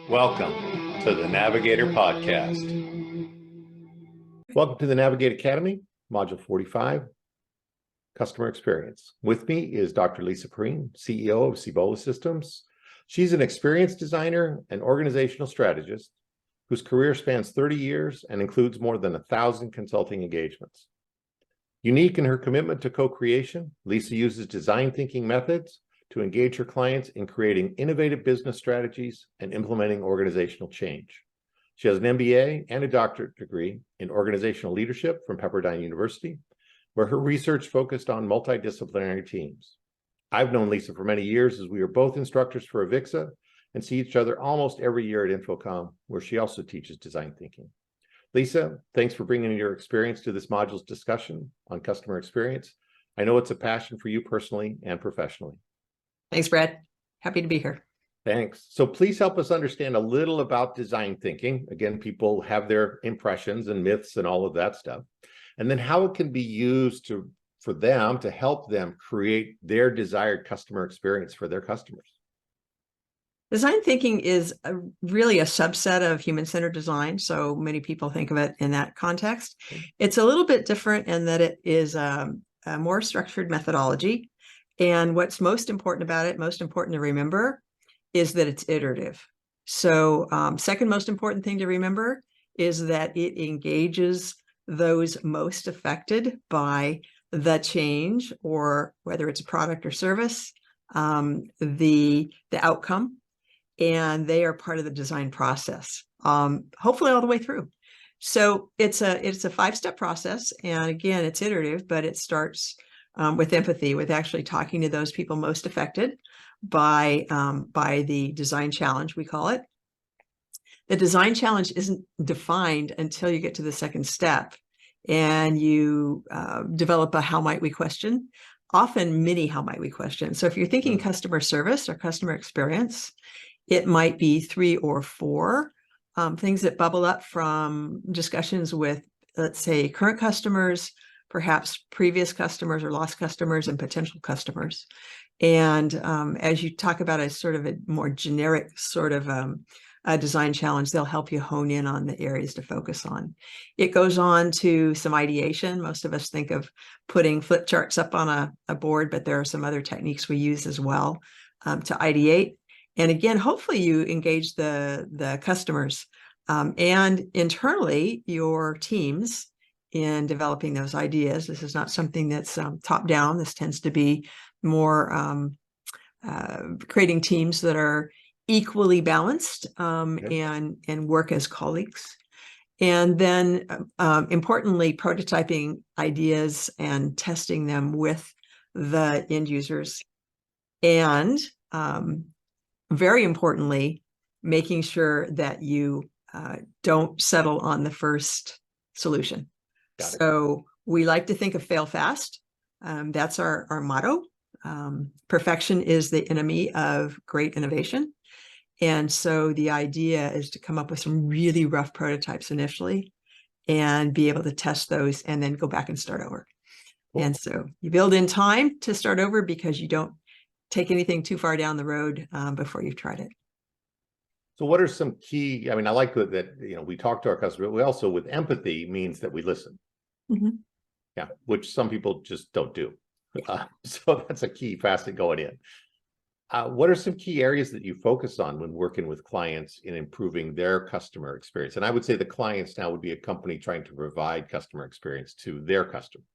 Welcome to the Navigator podcast. Welcome to the Navigator Academy, Module 45, Customer Experience. With me is Dr. Lisa Perrine, CEO of Cibola Systems. She's an experienced designer and organizational strategist whose career spans 30 years and includes more than 1,000 consulting engagements. Unique in her commitment to co-creation, Lisa uses design thinking methods to engage her clients in creating innovative business strategies and implementing organizational change. She has an MBA and a doctorate degree in organizational leadership from Pepperdine University, where her research focused on multidisciplinary teams. I've known Lisa for many years as we are both instructors for Avixa and see each other almost every year at InfoComm, where she also teaches design thinking. Lisa, thanks for bringing your experience to this module's discussion on customer experience. I know it's a passion for you personally and professionally. Thanks, Brad. Happy to be here. Thanks. So please help us understand a little about design thinking. Again, people have their impressions and myths and all of that stuff. And then how it can be used for them to help them create their desired customer experience for their customers. Design thinking is really a subset of human-centered design, so many people think of it in that context. It's a little bit different in that it is a more structured methodology, and what's most important about it, most important to remember, is that it's iterative. So second most important thing to remember is that it engages those most affected by the change, or whether it's a product or service, the outcome, and they are part of the design process, hopefully all the way through. So it's a five-step process, and again, it's iterative, but it starts with empathy, with actually talking to those people most affected by the design challenge, we call it. The design challenge isn't defined until you get to the second step, and you develop a how might we question, often mini how might we question. So if you're thinking customer service or customer experience, it might be 3 or 4 things that bubble up from discussions with, let's say, current customers, perhaps previous customers or lost customers and potential customers. And as you talk about a sort of a more generic sort of a design challenge, they'll help you hone in on the areas to focus on. It goes on to some ideation. Most of us think of putting flip charts up on a board, but there are some other techniques we use as well to ideate. And again, hopefully you engage the customers and internally your teams in developing those ideas. This is not something that's top down. This tends to be more creating teams that are equally balanced and work as colleagues. And then importantly, prototyping ideas and testing them with the end users. And very importantly, making sure that you don't settle on the first solution. So we like to think of fail fast. That's our motto. Perfection is the enemy of great innovation. And so the idea is to come up with some really rough prototypes initially and be able to test those and then go back and start over. Cool. And so you build in time to start over because you don't take anything too far down the road before you've tried it. So what are some key, I mean, I like that, we talk to our customers, but we also, with empathy, means that we listen. Yeah, which some people just don't do. So that's a key facet going in. What are some key areas that you focus on when working with clients in improving their customer experience? And I would say the clients now would be a company trying to provide customer experience to their customers.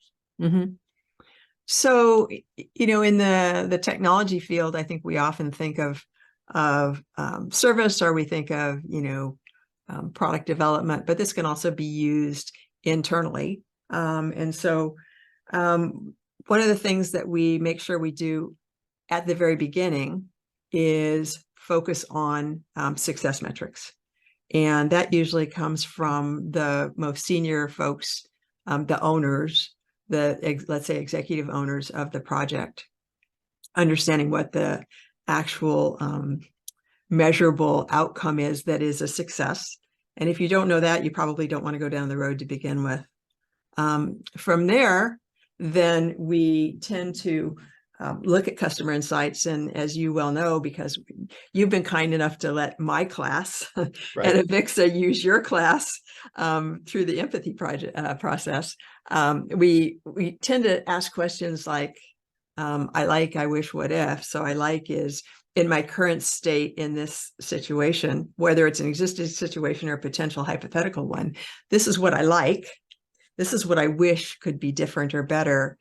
So, in the technology field, I think we often think of service, or we think of, product development, but this can also be used internally. And so one of the things that we make sure we do at the very beginning is focus on success metrics. And that usually comes from the most senior folks, the owners, let's say executive owners of the project, understanding what the actual measurable outcome is that is a success. And if you don't know that, you probably don't want to go down the road to begin with. From there, then we tend to look at customer insights. And as you well know, because you've been kind enough to let my class Right. at Avixa use your class through the empathy process, we tend to ask questions like, I like, I wish, what if. So I like is, in my current state in this situation, whether it's an existing situation or a potential hypothetical one, this is what I like. This is what I wish could be different or better.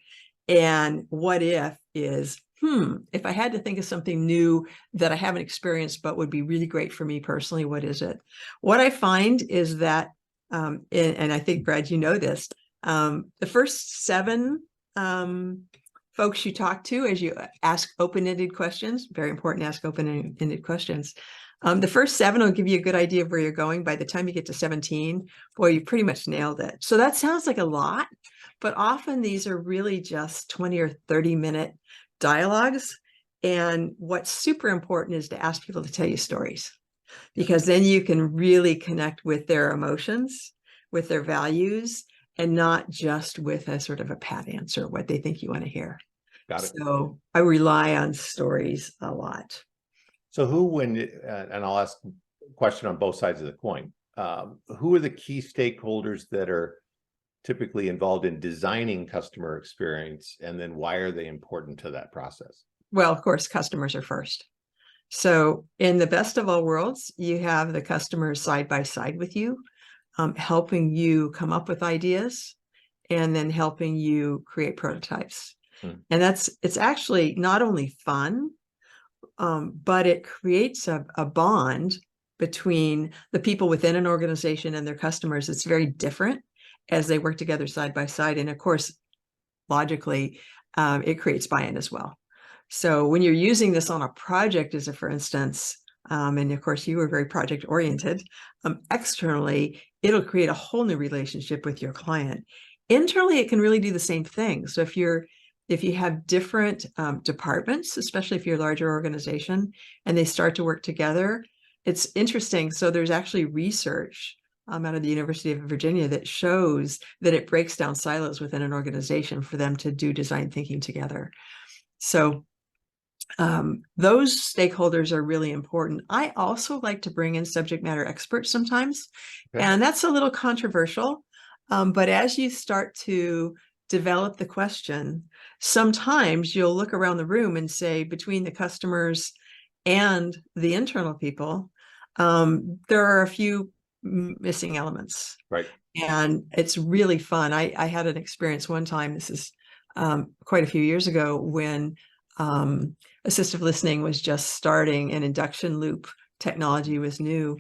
And what if is, if I had to think of something new that I haven't experienced but would be really great for me personally, what is it? What I find is that, and I think, Brad, you know this, the first 7 folks you talk to as you ask open-ended questions, very important to ask open-ended questions. The first 7 will give you a good idea of where you're going. By the time you get to 17, boy, you pretty much nailed it. So that sounds like a lot, but often these are really just 20 or 30-minute dialogues. And what's super important is to ask people to tell you stories, because then you can really connect with their emotions, with their values, and not just with a sort of a pat answer, what they think you want to hear. Got it. So I rely on stories a lot. So who, and I'll ask a question on both sides of the coin. Who are the key stakeholders that are typically involved in designing customer experience, and then why are they important to that process? Well, of course, customers are first. So in the best of all worlds, you have the customers side by side with you, helping you come up with ideas and then helping you create prototypes. And it's actually not only fun, but it creates a bond between the people within an organization and their customers. It's very different as they work together side by side. And of course, logically, it creates buy-in as well. So when you're using this on a project, as a for instance, and of course you were very project oriented, externally, it'll create a whole new relationship with your client. Internally, it can really do the same thing. So if you have different departments, especially if you're a larger organization, and they start to work together, it's interesting. So there's actually research out of the University of Virginia that shows that it breaks down silos within an organization for them to do design thinking together. So those stakeholders are really important. I also like to bring in subject matter experts sometimes, and that's a little controversial. But as you start to develop the question, sometimes you'll look around the room and say, between the customers and the internal people, there are a few missing elements. Right. And it's really fun. I had an experience one time, this is quite a few years ago, when assistive listening was just starting and induction loop technology was new.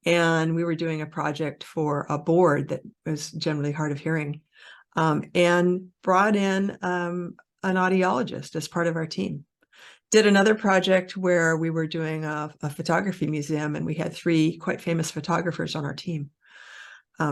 And we were doing a project for a board that was generally hard of hearing, and brought in an audiologist as part of our team. Did another project where we were doing a photography museum, and we had 3 quite famous photographers on our team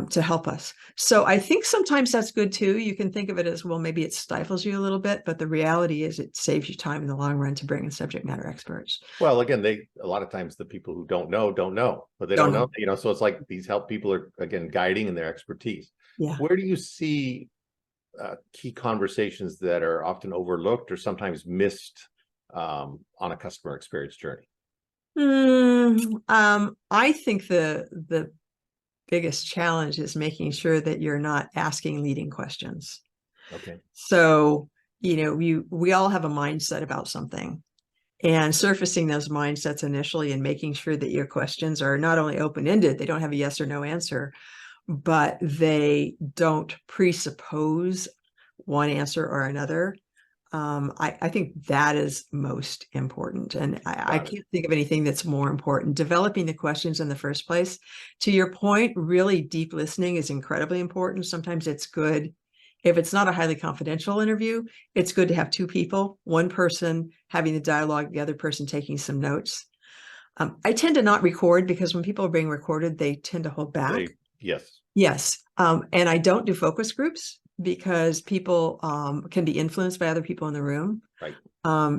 to help us. So I think sometimes that's good too. You can think of it as, well, maybe it stifles you a little bit, but the reality is it saves you time in the long run to bring in subject matter experts. Well, again, a lot of times the people who don't know, but they don't know, so it's like these help people are, again, guiding in their expertise. Yeah. Where do you see key conversations that are often overlooked or sometimes missed on a customer experience journey? I think the biggest challenge is making sure that you're not asking leading questions. Okay. So, we all have a mindset about something, and surfacing those mindsets initially and making sure that your questions are not only open-ended, they don't have a yes or no answer, but they don't presuppose one answer or another. I think that is most important. And I can't think of anything that's more important. Developing the questions in the first place. To your point, really deep listening is incredibly important. Sometimes it's good, if it's not a highly confidential interview, it's good to have 2 people, one person having the dialogue, the other person taking some notes. I tend to not record, because when people are being recorded, they tend to hold back. Yes. Yes. And I don't do focus groups, because people can be influenced by other people in the room. Right.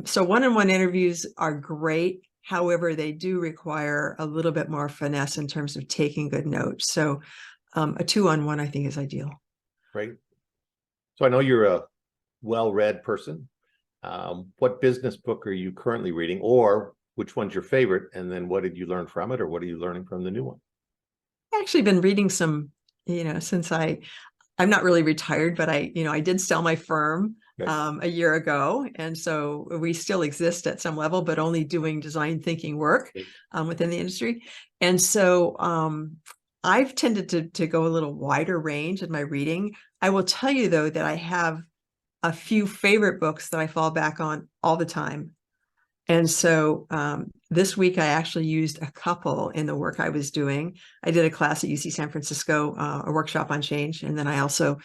So one-on-one interviews are great. However, they do require a little bit more finesse in terms of taking good notes. So a 2-on-1, I think, is ideal. Right. So I know you're a well-read person. What business book are you currently reading, or which one's your favorite? And then what did you learn from it, or what are you learning from the new one? I've actually been reading some, since I'm not really retired, but I did sell my firm a year ago. And so we still exist at some level, but only doing design thinking work within the industry. And so I've tended to go a little wider range in my reading. I will tell you, though, that I have a few favorite books that I fall back on all the time. And so this week, I actually used a couple in the work I was doing. I did a class at UC San Francisco, a workshop on change. And then I also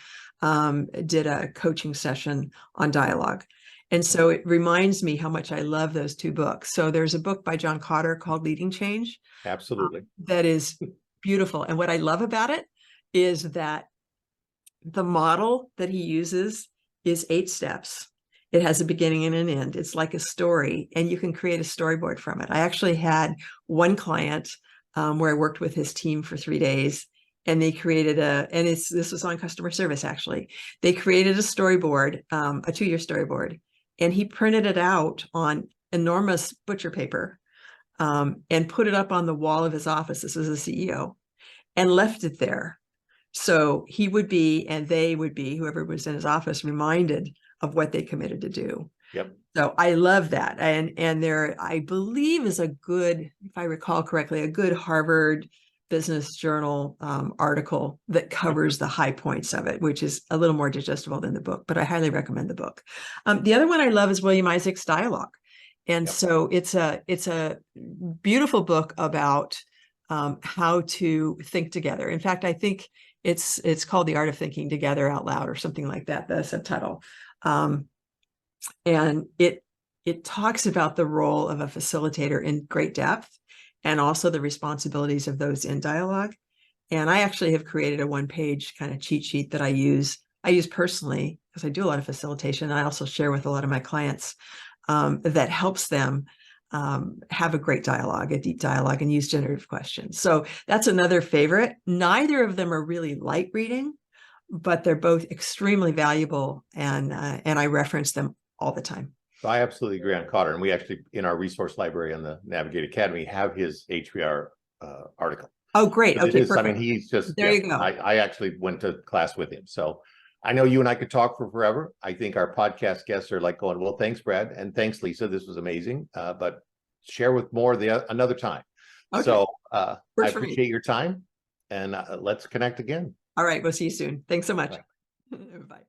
did a coaching session on dialogue. And so it reminds me how much I love those two books. So there's a book by John Kotter called Leading Change. Absolutely. That is beautiful. And what I love about it is that the model that he uses is 8 steps. It has a beginning and an end. It's like a story, and you can create a storyboard from it. I actually had one client where I worked with his team for 3 days, and they created this was on customer service, actually. They created a storyboard, a 2-year storyboard, and he printed it out on enormous butcher paper and put it up on the wall of his office. This was a CEO, and left it there. So he would be, and they would be, whoever was in his office, reminded of what they committed to do. Yep. So I love that. And there, I believe, is a good, if I recall correctly, a good Harvard Business Journal article that covers the high points of it, which is a little more digestible than the book, but I highly recommend the book. The other one I love is William Isaac's Dialogue. And so it's a beautiful book about how to think together. In fact, I think it's called The Art of Thinking Together Out Loud, or something like that, the subtitle. And it talks about the role of a facilitator in great depth, and also the responsibilities of those in dialogue. And I actually have created a 1-page kind of cheat sheet that I use personally, because I do a lot of facilitation. And I also share with a lot of my clients that helps them have a great dialogue, a deep dialogue, and use generative questions. So that's another favorite. Neither of them are really light reading, but they're both extremely valuable, and I reference them all the time. I absolutely agree on Cotter, and we actually, in our resource library on the Navigator Academy, have his HBR article. Oh, great. Okay, perfect. I mean, he's just, there you go. I actually went to class with him. So I know you and I could talk for forever. I think our podcast guests are like going, well, thanks, Brad. And thanks, Lisa. This was amazing. But share with more another time. Okay. So I appreciate your time, and let's connect again. All right. We'll see you soon. Thanks so much. Bye. Bye.